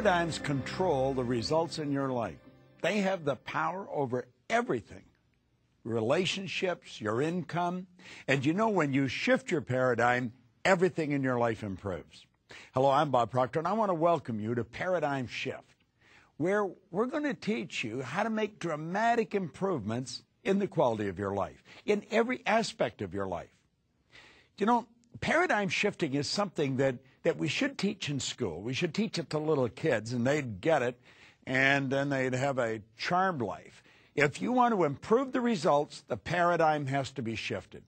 Paradigms control the results in your life. They have the power over everything. Relationships, your income. And you know, when you shift your paradigm, everything in your life improves. Hello, I'm Bob Proctor, and I want to welcome you to Paradigm Shift, where we're going to teach you how to make dramatic improvements in the quality of your life, in every aspect of your life. You know, paradigm shifting is something that we should teach in school. We should teach it to little kids, and they'd get it, and then they'd have a charmed life. If you want to improve the results, the paradigm has to be shifted.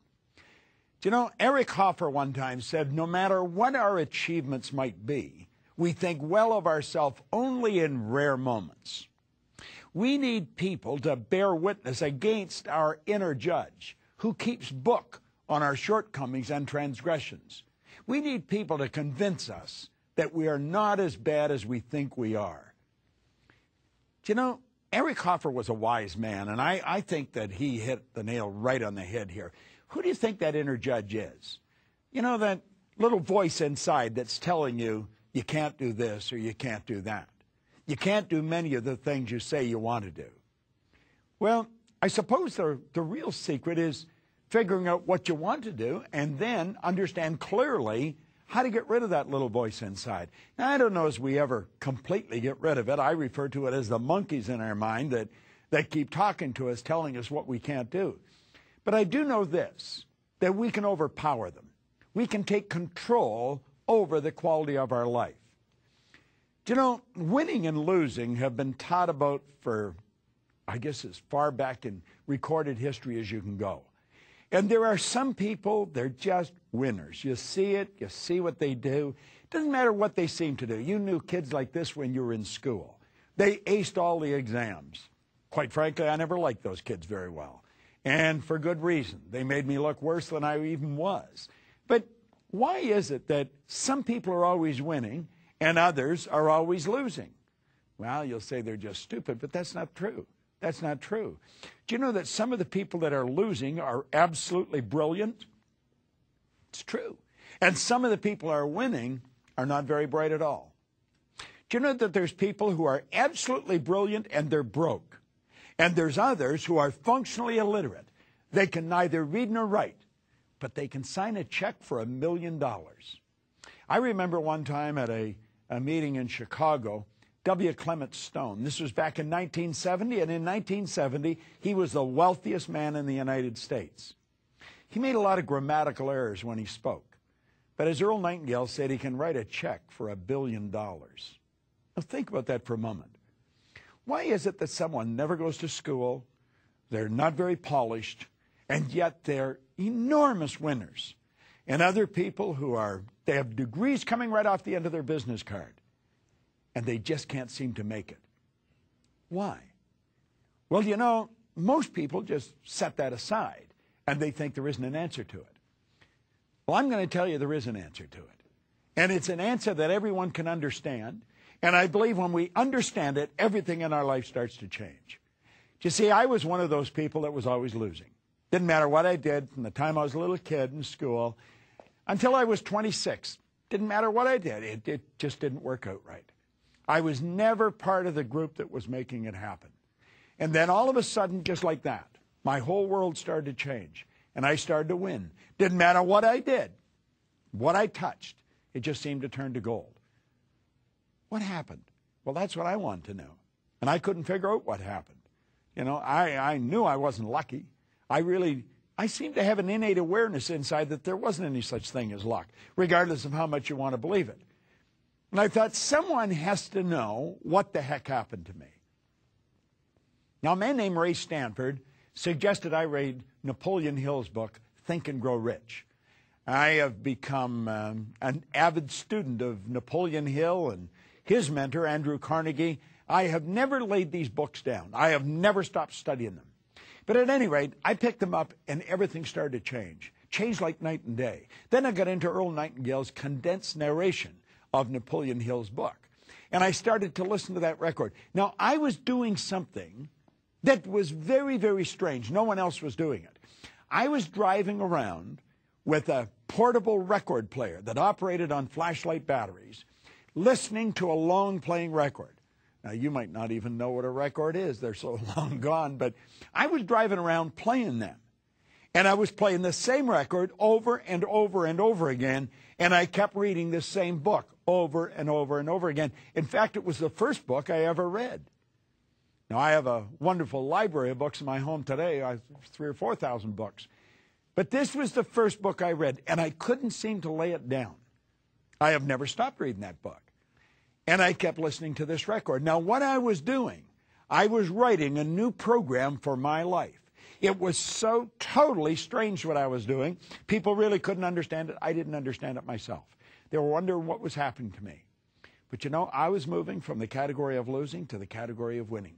You know, Eric Hoffer one time said, no matter what our achievements might be, we think well of ourselves only in rare moments. We need people to bear witness against our inner judge, who keeps book on our shortcomings and transgressions. We need people to convince us that we are not as bad as we think we are. You know, Eric Hoffer was a wise man, and I think that he hit the nail right on the head here. Who do you think that inner judge is? You know, that little voice inside that's telling you, you can't do this or you can't do that. You can't do many of the things you say you want to do. Well, I suppose the real secret is figuring out what you want to do and then understand clearly how to get rid of that little voice inside. Now, I don't know as we ever completely get rid of it. I refer to it as the monkeys in our mind that keep talking to us, telling us what we can't do. But I do know this, that we can overpower them. We can take control over the quality of our life. You know, winning and losing have been taught about for, I guess, as far back in recorded history as you can go. And there are some people, they're just winners. You see it, you see what they do. It doesn't matter what they seem to do. You knew kids like this when you were in school. They aced all the exams. Quite frankly, I never liked those kids very well. And for good reason. They made me look worse than I even was. But why is it that some people are always winning and others are always losing? Well, you'll say they're just stupid, but that's not true. That's not true. Do you know that some of the people that are losing are absolutely brilliant? It's true. And some of the people who are winning are not very bright at all. Do you know that there's people who are absolutely brilliant and they're broke? And there's others who are functionally illiterate. They can neither read nor write, but they can sign a check for $1 million. I remember one time at a meeting in Chicago, W. Clement Stone. This was back in 1970, and in 1970, he was the wealthiest man in the United States. He made a lot of grammatical errors when he spoke, but as Earl Nightingale said, he can write a check for $1 billion. Now think about that for a moment. Why is it that someone never goes to school, they're not very polished, and yet they're enormous winners, and other people who they have degrees coming right off the end of their business card, and they just can't seem to make it? Why? Well, you know, most people just set that aside, and they think there isn't an answer to it. Well, I'm going to tell you there is an answer to it. And it's an answer that everyone can understand, and I believe when we understand it, everything in our life starts to change. You see, I was one of those people that was always losing. Didn't matter what I did from the time I was a little kid in school until I was 26. Didn't matter what I did. It just didn't work out right. I was never part of the group that was making it happen. And then all of a sudden, just like that, my whole world started to change, and I started to win. Didn't matter what I did, what I touched, it just seemed to turn to gold. What happened? Well, that's what I wanted to know. And I couldn't figure out what happened. You know, I knew I wasn't lucky. I seemed to have an innate awareness inside that there wasn't any such thing as luck, regardless of how much you want to believe it. And I thought, someone has to know what the heck happened to me. Now, a man named Ray Stanford suggested I read Napoleon Hill's book, Think and Grow Rich. I have become an avid student of Napoleon Hill and his mentor, Andrew Carnegie. I have never laid these books down. I have never stopped studying them. But at any rate, I picked them up, and everything started to change. Changed like night and day. Then I got into Earl Nightingale's condensed narration of Napoleon Hill's book. And I started to listen to that record. Now, I was doing something that was very, very strange. No one else was doing it. I was driving around with a portable record player that operated on flashlight batteries, listening to a long playing record. Now, you might not even know what a record is. They're so long gone. But I was driving around playing them. And I was playing the same record over and over and over again. And I kept reading this same book over and over and over again. In fact, it was the first book I ever read. Now, I have a wonderful library of books in my home today. I have 3,000 or 4,000 books. But this was the first book I read, and I couldn't seem to lay it down. I have never stopped reading that book. And I kept listening to this record. Now, what I was doing, I was writing a new program for my life. It was so totally strange what I was doing. People really couldn't understand it. I didn't understand it myself. They were wondering what was happening to me. But you know, I was moving from the category of losing to the category of winning.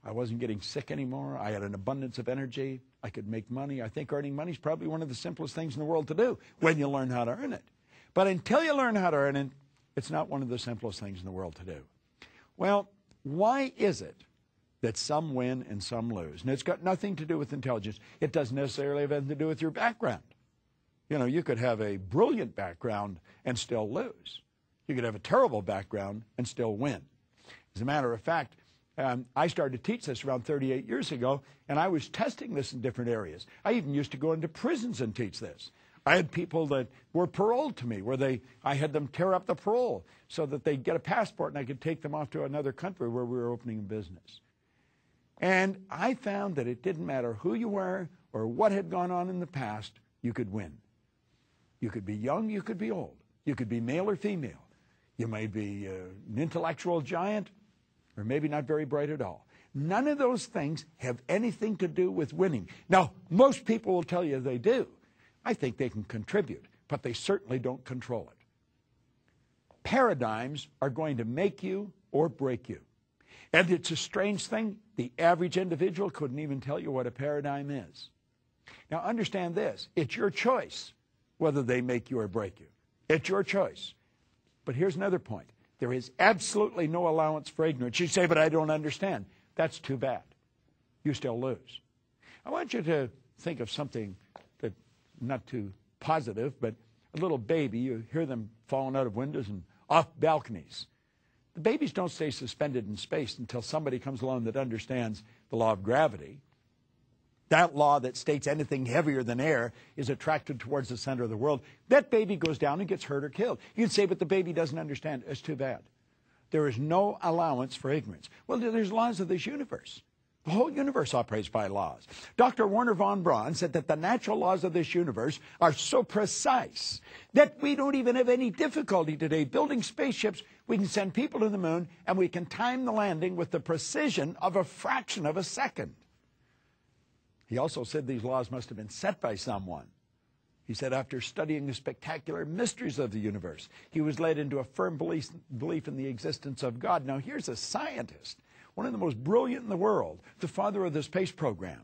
I wasn't getting sick anymore. I had an abundance of energy. I could make money. I think earning money is probably one of the simplest things in the world to do when you learn how to earn it. But until you learn how to earn it, it's not one of the simplest things in the world to do. Well, why is it that some win and some lose? And it's got nothing to do with intelligence. It doesn't necessarily have anything to do with your background. You know, you could have a brilliant background and still lose. You could have a terrible background and still win. As a matter of fact, I started to teach this around 38 years ago, and I was testing this in different areas. I even used to go into prisons and teach this. I had people that were paroled to me, where I had them tear up the parole so that they'd get a passport and I could take them off to another country where we were opening a business. And I found that it didn't matter who you were or what had gone on in the past, you could win. You could be young, you could be old. You could be male or female. You may be an intellectual giant, or maybe not very bright at all. None of those things have anything to do with winning. Now, most people will tell you they do. I think they can contribute, but they certainly don't control it. Paradigms are going to make you or break you. And it's a strange thing. The average individual couldn't even tell you what a paradigm is. Now, understand this. It's your choice whether they make you or break you. It's your choice. But here's another point. There is absolutely no allowance for ignorance. You say, but I don't understand. That's too bad. You still lose. I want you to think of something that not too positive, but a little baby. You hear them falling out of windows and off balconies. The babies don't stay suspended in space until somebody comes along that understands the law of gravity. That law that states anything heavier than air is attracted towards the center of the world. That baby goes down and gets hurt or killed. You'd say, but the baby doesn't understand. It's too bad. There is no allowance for ignorance. Well, there's laws of this universe. The whole universe operates by laws. Dr. Werner von Braun said that the natural laws of this universe are so precise that we don't even have any difficulty today building spaceships. We can send people to the moon, and we can time the landing with the precision of a fraction of a second. He also said these laws must have been set by someone. He said after studying the spectacular mysteries of the universe, he was led into a firm belief in the existence of God. Now, here's a scientist, one of the most brilliant in the world, the father of the space program.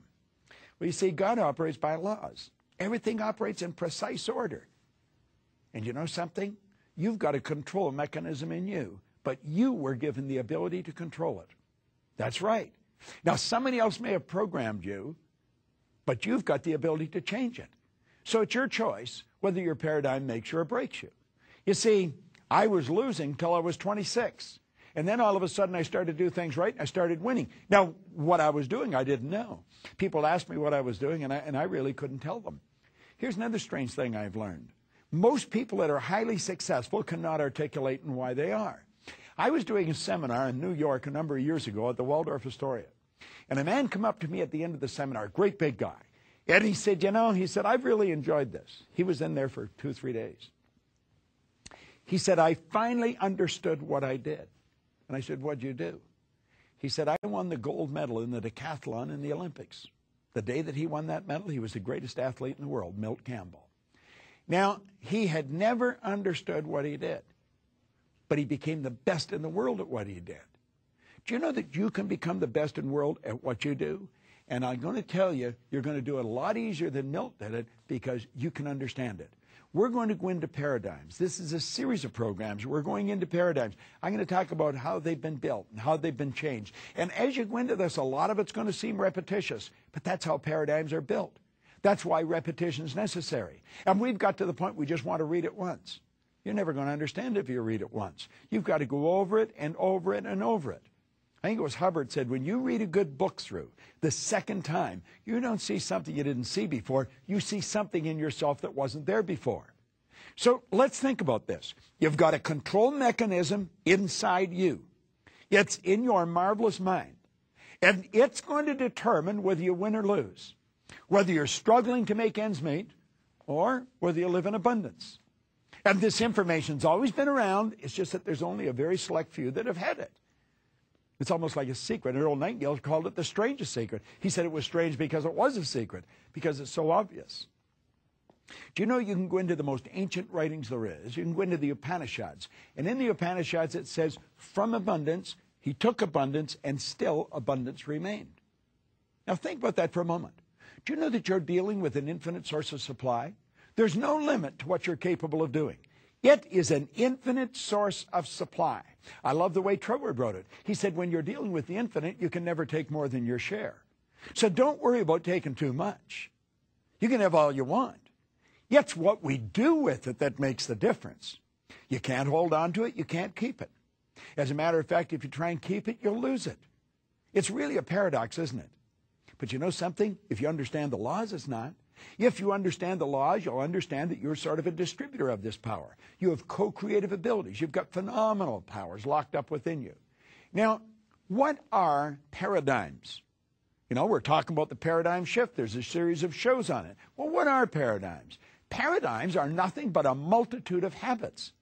Well, you see, God operates by laws. Everything operates in precise order. And you know something? You've got a control mechanism in you, but you were given the ability to control it. That's right. Now, somebody else may have programmed you, but you've got the ability to change it. So it's your choice whether your paradigm makes you or breaks you. You see, I was losing till I was 26. And then all of a sudden I started to do things right and I started winning. Now, what I was doing, I didn't know. People asked me what I was doing, and I really couldn't tell them. Here's another strange thing I've learned. Most people that are highly successful cannot articulate why they are. I was doing a seminar in New York a number of years ago at the Waldorf Astoria. And a man came up to me at the end of the seminar, a great big guy. And he said, you know, he said, I've really enjoyed this. He was in there for 2 or 3 days. He said, I finally understood what I did. And I said, what'd you do? He said, I won the gold medal in the decathlon in the Olympics. The day that he won that medal, he was the greatest athlete in the world, Milt Campbell. Now, he had never understood what he did, but he became the best in the world at what he did. Do you know that you can become the best in the world at what you do? And I'm going to tell you, you're going to do it a lot easier than Milt did it because you can understand it. We're going to go into paradigms. This is a series of programs. We're going into paradigms. I'm going to talk about how they've been built and how they've been changed. And as you go into this, a lot of it's going to seem repetitious, but that's how paradigms are built. That's why repetition is necessary. And we've got to the point we just want to read it once. You're never going to understand it if you read it once. You've got to go over it and over it and over it. I think it was Hubbard said, when you read a good book through the second time, you don't see something you didn't see before. You see something in yourself that wasn't there before. So let's think about this. You've got a control mechanism inside you. It's in your marvelous mind. And it's going to determine whether you win or lose, whether you're struggling to make ends meet or whether you live in abundance. And this information's always been around. It's just that there's only a very select few that have had it. It's almost like a secret. Earl Nightingale called it the strangest secret. He said it was strange because it was a secret, because it's so obvious. Do you know you can go into the most ancient writings there is? You can go into the Upanishads. And in the Upanishads it says, from abundance, he took abundance, and still abundance remained. Now think about that for a moment. Do you know that you're dealing with an infinite source of supply? There's no limit to what you're capable of doing. It is an infinite source of supply. I love the way Troward wrote it. He said, when you're dealing with the infinite, you can never take more than your share. So don't worry about taking too much. You can have all you want. It's what we do with it that makes the difference. You can't hold on to it. You can't keep it. As a matter of fact, if you try and keep it, you'll lose it. It's really a paradox, isn't it? But you know something? If you understand the laws, it's not. If you understand the laws, you'll understand that you're sort of a distributor of this power. You have co-creative abilities. You've got phenomenal powers locked up within you. Now, what are paradigms? You know, we're talking about the paradigm shift. There's a series of shows on it. Well, what are paradigms? Paradigms are nothing but a multitude of habits.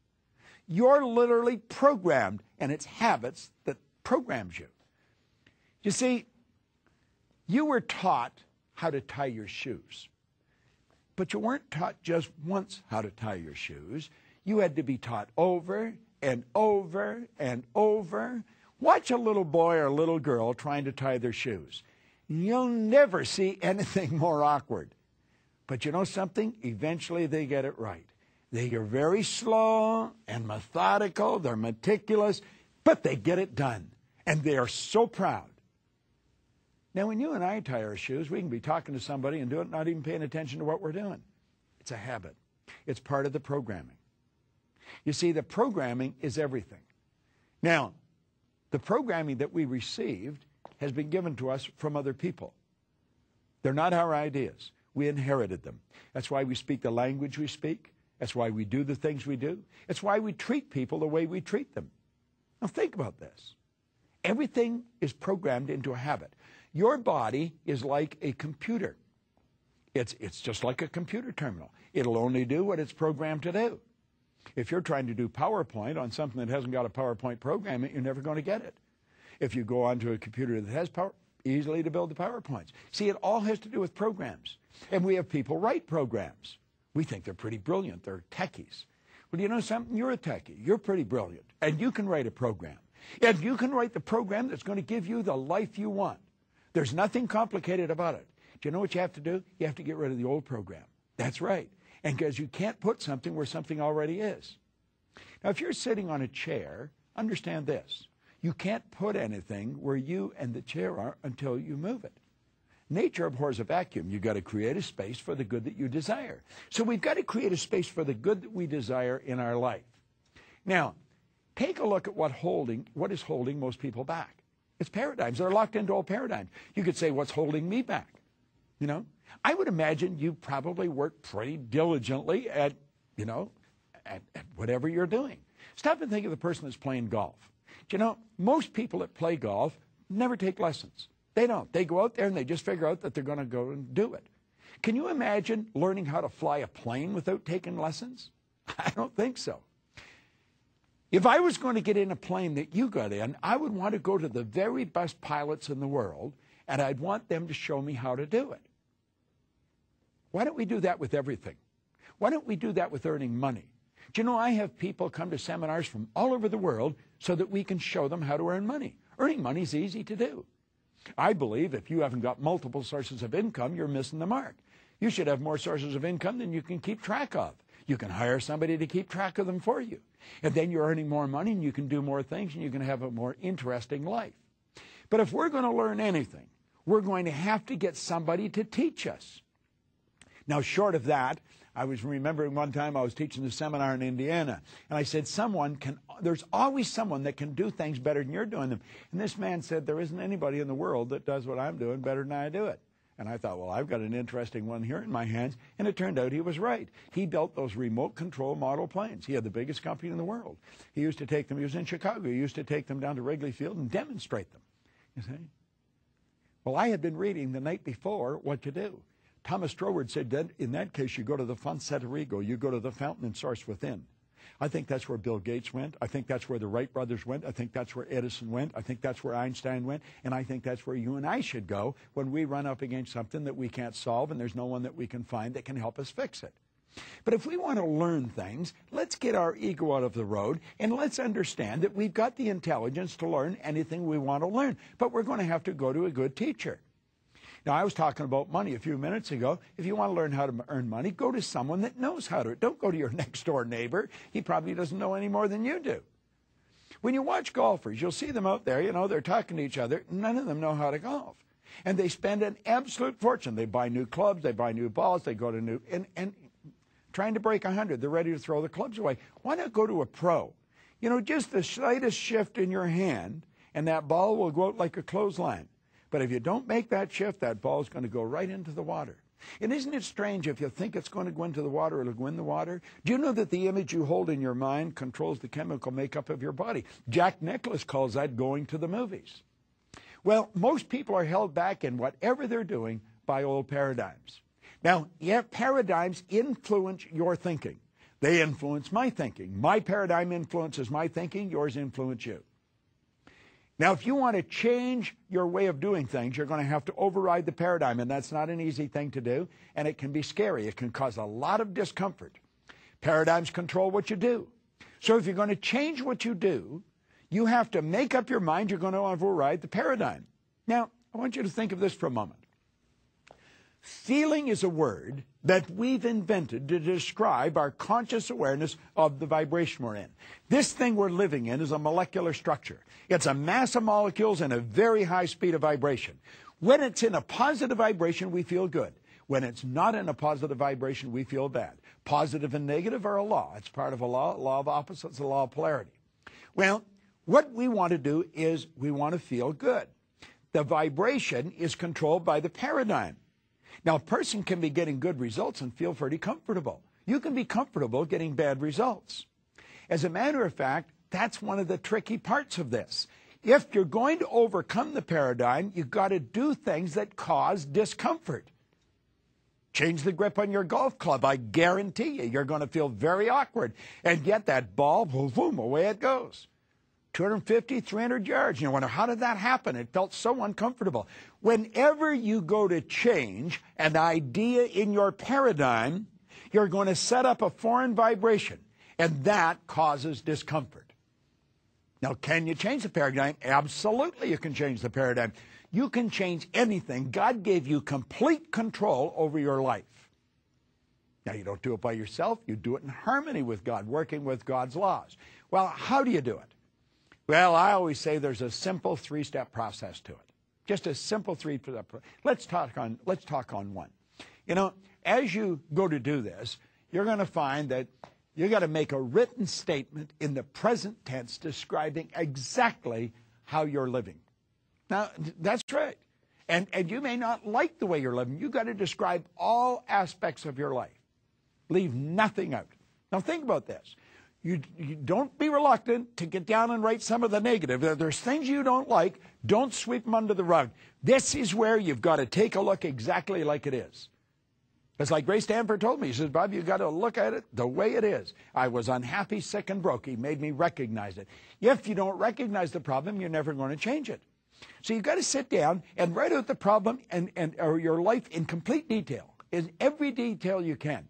You're literally programmed, and it's habits that programs you. You see, you were taught how to tie your shoes. But you weren't taught just once how to tie your shoes. You had to be taught over and over and over. Watch a little boy or a little girl trying to tie their shoes. You'll never see anything more awkward. But you know something? Eventually they get it right. They are very slow and methodical. They're meticulous, but they get it done. And they are so proud. Now, when you and I tie our shoes, we can be talking to somebody and do it, not even paying attention to what we're doing. It's a habit. It's part of the programming. You see, the programming is everything. Now, the programming that we received has been given to us from other people. They're not our ideas. We inherited them. That's why we speak the language we speak. That's why we do the things we do. It's why we treat people the way we treat them. Now, think about this. Everything is programmed into a habit. Your body is like a computer. It's just like a computer terminal. It'll only do what it's programmed to do. If you're trying to do PowerPoint on something that hasn't got a PowerPoint program, you're never going to get it. If you go onto a computer that has power, easily to build the PowerPoints. See, it all has to do with programs. And we have people write programs. We think they're pretty brilliant. They're techies. Well, you know something? You're a techie. You're pretty brilliant. And you can write a program. And you can write the program that's going to give you the life you want. There's nothing complicated about it. Do you know what you have to do? You have to get rid of the old program. That's right. And because you can't put something where something already is. Now, if you're sitting on a chair, understand this. You can't put anything where you and the chair are until you move it. Nature abhors a vacuum. You've got to create a space for the good that you desire. So we've got to create a space for the good that we desire in our life. Now, take a look at what is holding most people back. It's paradigms. They're locked into old paradigms. You could say, what's holding me back? You know, I would imagine you probably work pretty diligently at whatever you're doing. Stop and think of the person that's playing golf. You know, most people that play golf never take lessons. They don't. They go out there and they just figure out that they're going to go and do it. Can you imagine learning how to fly a plane without taking lessons? I don't think so. If I was going to get in a plane that you got in, I would want to go to the very best pilots in the world, and I'd want them to show me how to do it. Why don't we do that with everything? Why don't we do that with earning money? Do you know, I have people come to seminars from all over the world so that we can show them how to earn money. Earning money is easy to do. I believe if you haven't got multiple sources of income, you're missing the mark. You should have more sources of income than you can keep track of. You can hire somebody to keep track of them for you. And then you're earning more money and you can do more things and you can have a more interesting life. But if we're going to learn anything, we're going to have to get somebody to teach us. Now, short of that, I was remembering one time I was teaching a seminar in Indiana, and I said, there's always someone that can do things better than you're doing them. And this man said, there isn't anybody in the world that does what I'm doing better than I do it. And I thought, well, I've got an interesting one here in my hands. And it turned out he was right. He built those remote control model planes. He had the biggest company in the world. He used to take them, he was in Chicago, he used to take them down to Wrigley Field and demonstrate them. You see? Well, I had been reading the night before what to do. Thomas Stroward said that in that case, you go to the font Satirigo, you go to the fountain and source within. I think that's where Bill Gates went. I think that's where the Wright brothers went. I think that's where Edison went. I think that's where Einstein went. And I think that's where you and I should go when we run up against something that we can't solve and there's no one that we can find that can help us fix it. But if we want to learn things, let's get our ego out of the road and let's understand that we've got the intelligence to learn anything we want to learn. But we're going to have to go to a good teacher. Now, I was talking about money a few minutes ago. If you want to learn how to earn money, go to someone that knows how to. Don't go to your next-door neighbor. He probably doesn't know any more than you do. When you watch golfers, you'll see them out there, you know, they're talking to each other. None of them know how to golf. And they spend an absolute fortune. They buy new clubs, they buy new balls, they go to new, and trying to break 100, they're ready to throw the clubs away. Why not go to a pro? You know, just the slightest shift in your hand, and that ball will go out like a clothesline. But if you don't make that shift, that ball is going to go right into the water. And isn't it strange if you think it's going to go into the water, it'll go in the water? Do you know that the image you hold in your mind controls the chemical makeup of your body? Jack Nicklaus calls that going to the movies. Well, most people are held back in whatever they're doing by old paradigms. Now, yeah, paradigms influence your thinking. They influence my thinking. My paradigm influences my thinking. Yours influence you. Now, if you want to change your way of doing things, you're going to have to override the paradigm, and that's not an easy thing to do, and it can be scary. It can cause a lot of discomfort. Paradigms control what you do. So if you're going to change what you do, you have to make up your mind you're going to override the paradigm. Now, I want you to think of this for a moment. Feeling is a word that we've invented to describe our conscious awareness of the vibration we're in. This thing we're living in is a molecular structure. It's a mass of molecules and a very high speed of vibration. When it's in a positive vibration, we feel good. When it's not in a positive vibration, we feel bad. Positive and negative are a law. It's part of a law of opposites, a law of polarity. Well, what we want to do is we want to feel good. The vibration is controlled by the paradigm. Now, a person can be getting good results and feel pretty comfortable. You can be comfortable getting bad results. As a matter of fact, that's one of the tricky parts of this. If you're going to overcome the paradigm, you've got to do things that cause discomfort. Change the grip on your golf club. I guarantee you're going to feel very awkward. And yet that ball, boom, boom, away it goes. 250, 300 yards. You wonder, how did that happen? It felt so uncomfortable. Whenever you go to change an idea in your paradigm, you're going to set up a foreign vibration, and that causes discomfort. Now, can you change the paradigm? Absolutely, you can change the paradigm. You can change anything. God gave you complete control over your life. Now, you don't do it by yourself. You do it in harmony with God, working with God's laws. Well, how do you do it? Well, I always say there's a simple three-step process to it. Just a simple three-step process. Let's talk on one. You know, as you go to do this, you're going to find that you got to make a written statement in the present tense describing exactly how you're living. Now, that's right. And you may not like the way you're living. You've got to describe all aspects of your life. Leave nothing out. Now, think about this. You don't be reluctant to get down and write some of the negative. There's things you don't like. Don't sweep them under the rug. This is where you've got to take a look exactly like it is. It's like Ray Stanford told me. He says, Bob, you've got to look at it the way it is. I was unhappy, sick, and broke. He made me recognize it. If you don't recognize the problem, you're never going to change it. So you've got to sit down and write out the problem or your life in complete detail, in every detail you can.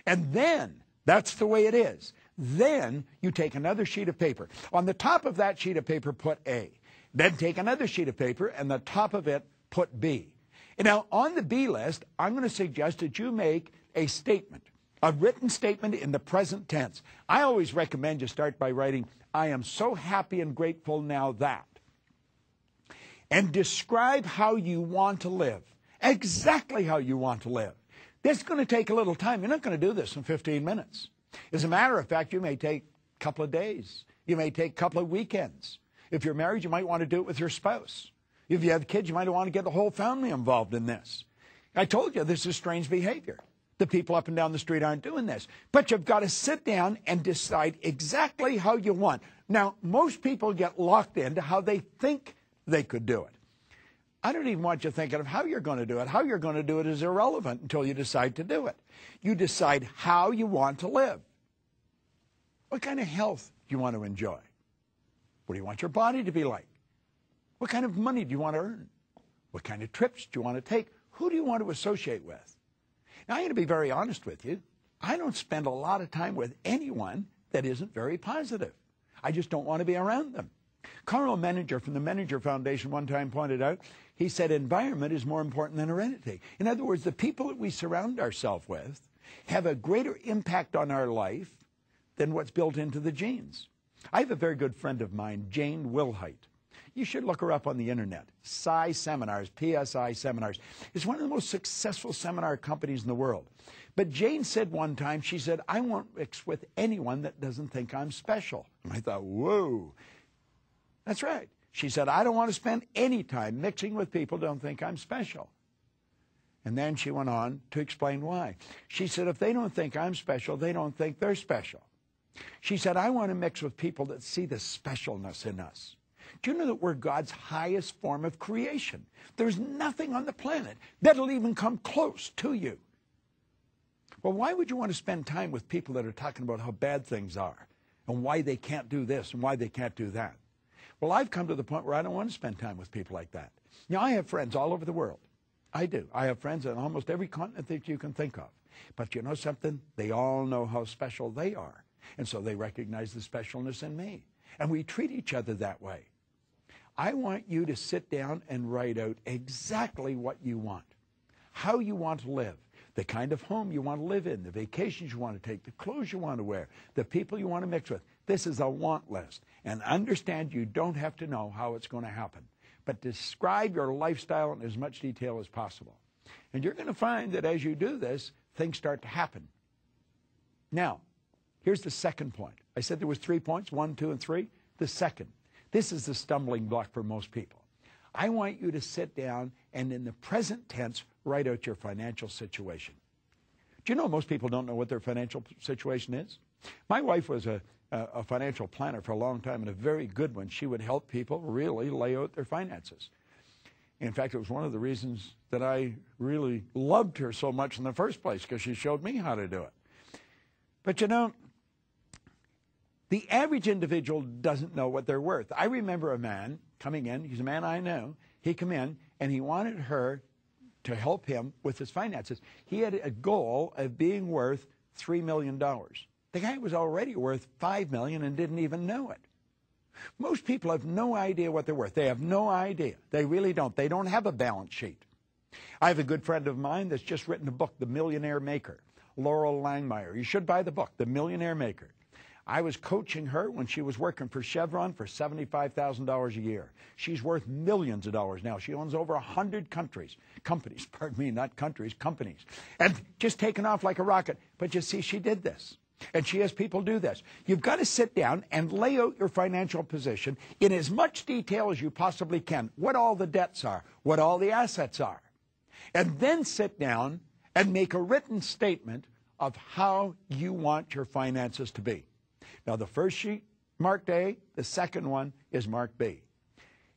And then, that's the way it is. Then you take another sheet of paper. On the top of that sheet of paper, put A. Then take another sheet of paper, and the top of it, put B. And now, on the B list, I'm going to suggest that you make a statement, a written statement in the present tense. I always recommend you start by writing, I am so happy and grateful now that. And describe how you want to live, exactly how you want to live. This is going to take a little time. You're not going to do this in 15 minutes. As a matter of fact, you may take a couple of days. You may take a couple of weekends. If you're married, you might want to do it with your spouse. If you have kids, you might want to get the whole family involved in this. I told you this is strange behavior. The people up and down the street aren't doing this. But you've got to sit down and decide exactly how you want. Now, most people get locked into how they think they could do it. I don't even want you thinking of how you're going to do it. How you're going to do it is irrelevant until you decide to do it. You decide how you want to live. What kind of health do you want to enjoy? What do you want your body to be like? What kind of money do you want to earn? What kind of trips do you want to take? Who do you want to associate with? Now, I'm going to be very honest with you. I don't spend a lot of time with anyone that isn't very positive. I just don't want to be around them. Carl Menninger from the Menninger Foundation one time pointed out, he said environment is more important than heredity. In other words, the people that we surround ourselves with have a greater impact on our life than what's built into the genes. I have a very good friend of mine, Jane Wilhite. You should look her up on the internet. PSI Seminars, PSI Seminars. It's one of the most successful seminar companies in the world. But Jane said one time, she said, I won't mix with anyone that doesn't think I'm special. And I thought, whoa. That's right. She said, I don't want to spend any time mixing with people who don't think I'm special. And then she went on to explain why. She said, if they don't think I'm special, they don't think they're special. She said, I want to mix with people that see the specialness in us. Do you know that we're God's highest form of creation? There's nothing on the planet that'll even come close to you. Well, why would you want to spend time with people that are talking about how bad things are and why they can't do this and why they can't do that? Well, I've come to the point where I don't want to spend time with people like that. Now, I have friends all over the world. I do. I have friends on almost every continent that you can think of. But you know something? They all know how special they are. And so they recognize the specialness in me. And we treat each other that way. I want you to sit down and write out exactly what you want, how you want to live, the kind of home you want to live in, the vacations you want to take, the clothes you want to wear, the people you want to mix with. This is a want list. And understand you don't have to know how it's going to happen. But describe your lifestyle in as much detail as possible. And you're going to find that as you do this, things start to happen. Now, here's the second point. I said there was 3 points, 1, 2, and 3. The second. This is the stumbling block for most people. I want you to sit down and in the present tense, write out your financial situation. Do you know most people don't know what their financial situation is? My wife was a financial planner for a long time and a very good one. She would help people really lay out their finances. In fact, it was one of the reasons that I really loved her so much in the first place, because she showed me how to do it. But you know, the average individual doesn't know what they're worth. I remember a man coming in. He's a man I know. He came in, and he wanted her to help him with his finances. He had a goal of being worth $3 million. The guy was already worth $5 million and didn't even know it. Most people have no idea what they're worth. They have no idea. They really don't. They don't have a balance sheet. I have a good friend of mine that's just written a book, The Millionaire Maker, Laurel Langmeyer. You should buy the book, The Millionaire Maker. I was coaching her when she was working for Chevron for $75,000 a year. She's worth millions of dollars now. She owns over 100 companies, pardon me, not countries, companies. And just taken off like a rocket. But you see, she did this. And she has people do this. You've got to sit down and lay out your financial position in as much detail as you possibly can. What all the debts are, what all the assets are. And then sit down and make a written statement of how you want your finances to be. Now, the first sheet, marked A. The second one is marked B.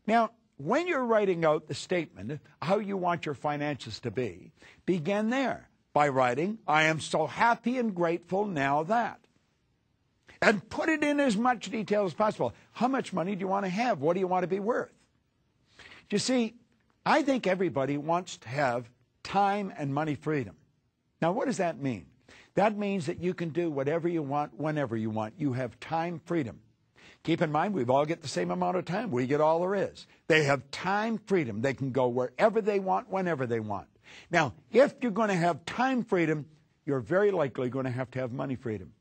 Now, when you're writing out the statement, how you want your finances to be, begin there by writing, I am so happy and grateful now that. And put it in as much detail as possible. How much money do you want to have? What do you want to be worth? You see, I think everybody wants to have time and money freedom. Now, what does that mean? That means that you can do whatever you want, whenever you want. You have time freedom. Keep in mind, we've all get the same amount of time. We get all there is. They have time freedom. They can go wherever they want, whenever they want. Now, if you're going to have time freedom, you're very likely going to have money freedom.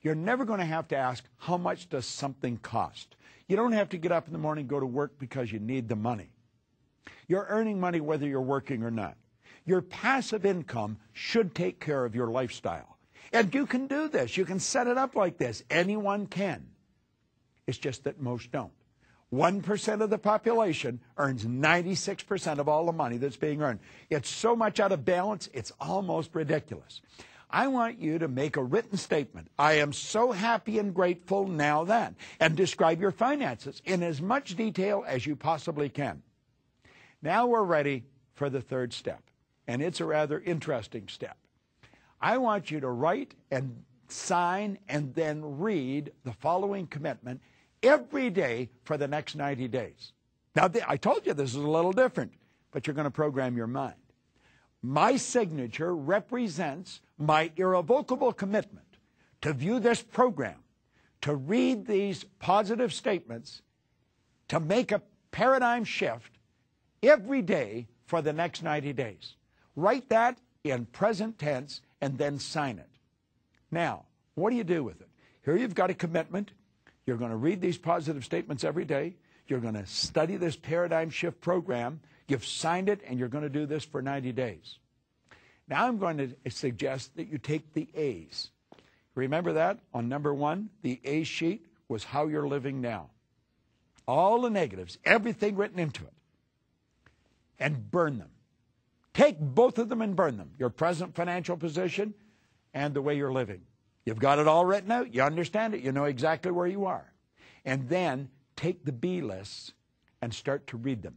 You're never going to have to ask, how much does something cost? You don't have to get up in the morning and go to work because you need the money. You're earning money whether you're working or not. Your passive income should take care of your lifestyle. And you can do this. You can set it up like this. Anyone can. It's just that most don't. 1% of the population earns 96% of all the money that's being earned. It's so much out of balance, it's almost ridiculous. I want you to make a written statement. I am so happy and grateful now that, and describe your finances in as much detail as you possibly can. Now we're ready for the third step, and it's a rather interesting step. I want you to write and sign and then read the following commitment every day for the next 90 days. Now, I told you this is a little different, but you're going to program your mind. My signature represents my irrevocable commitment to view this program, to read these positive statements, to make a paradigm shift every day for the next 90 days. Write that in present tense and then sign it. Now, what do you do with it? Here you've got a commitment. You're going to read these positive statements every day. You're going to study this paradigm shift program. You've signed it, and you're going to do this for 90 days. Now I'm going to suggest that you take the A's. Remember that? On number 1, the A sheet was how you're living now. All the negatives, everything written into it. And burn them. Take both of them and burn them. Your present financial position and the way you're living. You've got it all written out. You understand it. You know exactly where you are. And then take the B lists and start to read them.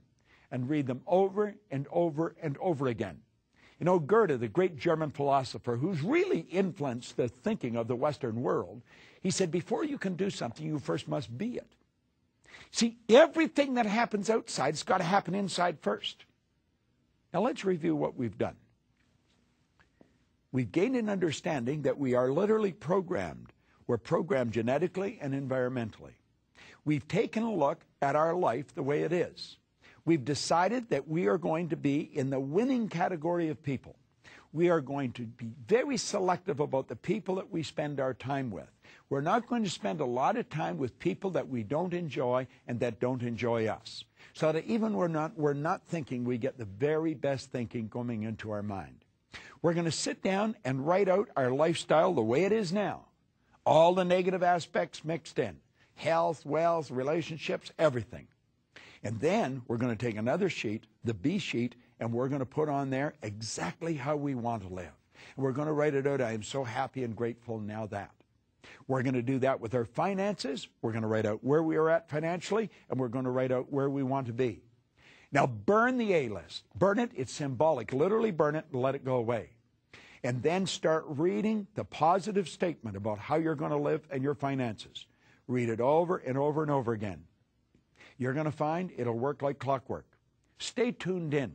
And read them over and over and over again. You know, Goethe, the great German philosopher who's really influenced the thinking of the Western world, he said, before you can do something, you first must be it. See, everything that happens outside has got to happen inside first. Now let's review what we've done. We've gained an understanding that we are literally programmed. We're programmed genetically and environmentally. We've taken a look at our life the way it is. We've decided that we are going to be in the winning category of people. We are going to be very selective about the people that we spend our time with. We're not going to spend a lot of time with people that we don't enjoy and that don't enjoy us. So that even we're not thinking, we get the very best thinking coming into our mind. We're going to sit down and write out our lifestyle the way it is now. All the negative aspects mixed in. Health, wealth, relationships, everything. And then we're going to take another sheet, the B sheet, and we're going to put on there exactly how we want to live. And we're going to write it out, I am so happy and grateful now that. We're going to do that with our finances. We're going to write out where we are at financially, and we're going to write out where we want to be. Now burn the A list. Burn it, it's symbolic. Literally burn it and let it go away. And then start reading the positive statement about how you're going to live and your finances. Read it over and over and over again. You're going to find it'll work like clockwork. Stay tuned in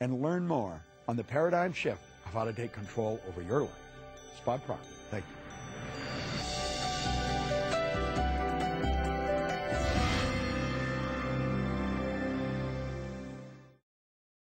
and learn more on the paradigm shift of how to take control over your life. It's Bob Proctor. Thank you.